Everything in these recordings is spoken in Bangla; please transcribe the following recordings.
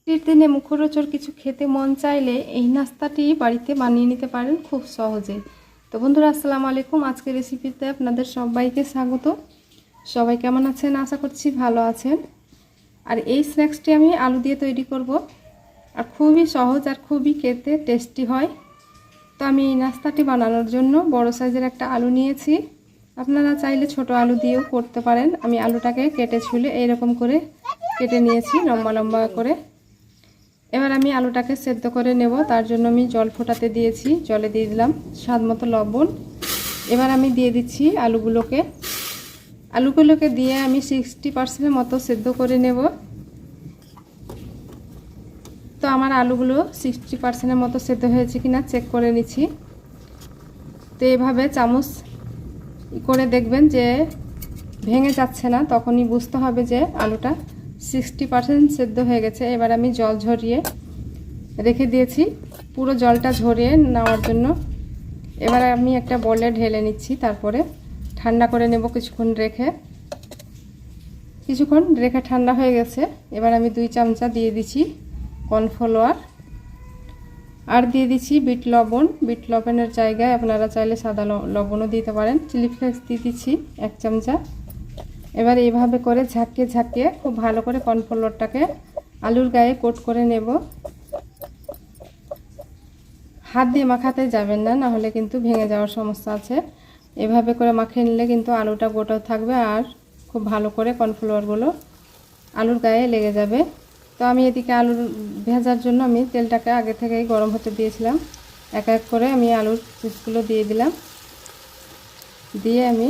ছুটির দিনে মুখরোচক কিছু খেতে মন চাইলে এই নাস্তাটি বাড়িতে বানিয়ে নিতে পারেন খুব সহজে। তো বন্ধুরা, আসসালামু আলাইকুম। আজকের রেসিপিতে আপনাদের সবাইকে স্বাগত। সবাই কেমন আছেন? আশা করছি ভালো আছেন। আর এই স্ন্যাক্সটি আমি আলু দিয়ে তৈরি করব, আর খুবই সহজ আর খুবই খেতে টেস্টি হয়। তো আমি এই নাস্তাটি বানানোর জন্য বড় সাইজের একটা আলু নিয়েছি। আপনারা চাইলে ছোট আলু দিয়েও করতে পারেন। আমি আলুটাকে কেটে ছুলে এইরকম করে কেটে নিয়েছি লম্বা লম্বা করে। এবার আমি আলুটাকে সেদ্ধ করে নেব। তার জন্য আমি জল ফোটাতে দিয়েছি, জলে দিয়ে দিলাম স্বাদ মতো লবণ। এবার আমি দিয়ে দিচ্ছি আলুগুলোকে দিয়ে আমি 60% মতো সেদ্ধ করে নেব। তো আমার আলুগুলো 60% মতো সেদ্ধ হয়েছে কিনা চেক করে নিচ্ছি। তো এভাবে চামচ করে দেখবেন যে ভেঙে যাচ্ছে না, তখনই বুঝতে হবে যে আলুটা 60% সেদ্ধ হয়ে গেছে। এবার আমি জল ঝরিয়ে রেখে দিয়েছি পুরো জলটা ঝরিয়ে নেওয়ার জন্য। এবার আমি একটা বলে ঢেলে নিচ্ছি, তারপরে ঠান্ডা করে নেব কিছুক্ষণ রেখে ঠান্ডা হয়ে গেছে। এবার আমি 2 চামচা দিয়ে দিচ্ছি কর্নফ্লাওয়ার, আর দিয়ে দিচ্ছি বিট লবণের জায়গায় আপনারা চাইলে সাদা লবণও দিতে পারেন। চিলি ফ্লেক্স দিয়ে দিচ্ছি 1 চামচা। এবার এইভাবে করে ঝাঁকিয়ে খুব ভালো করে কর্নফ্লাওয়ারটাকে আলুর গায়ে কোট করে নেব। হাত দিয়ে মাখাতে যাবেন না, নাহলে কিন্তু ভেঙে যাওয়ার সমস্যা আছে। এভাবে করে মাখিয়ে নিলে কিন্তু আলুটা গোটাও থাকবে, আর খুব ভালো করে কর্নফ্লাওয়ারগুলো আলুর গায়ে লেগে যাবে। তো আমি এদিকে আলু ভেজার জন্য আমি তেলটাকে আগে থেকেই গরম হতে দিয়েছিলাম। এক এক করে আমি আলুর পিসগুলো দিয়ে দিলাম। দিয়ে আমি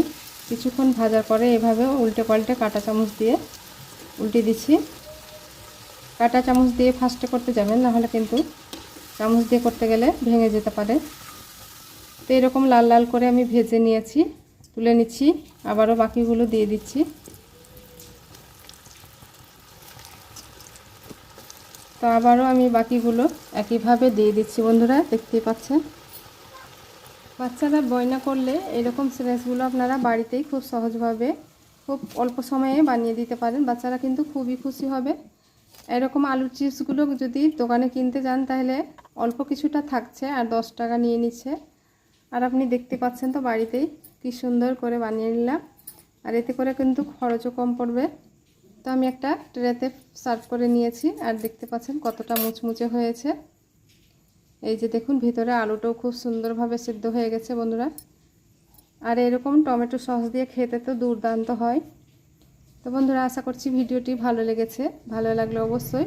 কিছুক্ষণ ভাজার পরে এভাবে উল্টে পাল্টে কাঁটা চামচ দিয়ে উল্টে দিচ্ছি। কাঁটা চামচ দিয়ে ফার্স্টে করতে যাবেন, নাহলে কিন্তু চামচ দিয়ে করতে গেলে ভেঙে যেতে পারে। তো এরকম লাল লাল করে আমি ভেজে নিয়েছি, তুলে নিচ্ছি। আবারও বাকিগুলো দিয়ে দিচ্ছি। তো আবারও আমি বাকিগুলো একইভাবে দিয়ে দিচ্ছি। বন্ধুরা, দেখতেই পাচ্ছেন। বাচ্চারা বয়না করলে এরকম স্ন্যাক্সগুলো আপনারা বাড়িতেই খুব সহজভাবে খুব অল্প সময়ে বানিয়ে দিতে পারেন। বাচ্চারা কিন্তু খুবই খুশি হবে। এরকম আলুর চিপসগুলো যদি দোকানে কিনতে যান, তাহলে অল্প কিছুটা থাকছে আর 10 টাকা নিয়ে নিচ্ছে। আর আপনি দেখতে পাচ্ছেন তো বাড়িতেই কি সুন্দর করে বানিয়ে নিলাম, আর এতে করে কিন্তু খরচও কম পড়বে। তো আমি একটা ট্রেতে সার্ভ করে নিয়েছি, আর দেখতে পাচ্ছেন কতটা মুচমুচে হয়েছে। এই যে দেখুন, ভিতরে আলুটাও খুব সুন্দরভাবে সিদ্ধ হয়ে গেছে বন্ধুরা। আর এরকম টমেটো সস দিয়ে খেতে তো দুর্দান্ত হয়। তো বন্ধুরা, আশা করছি ভিডিওটি ভালো লেগেছে। ভালো লাগলে অবশ্যই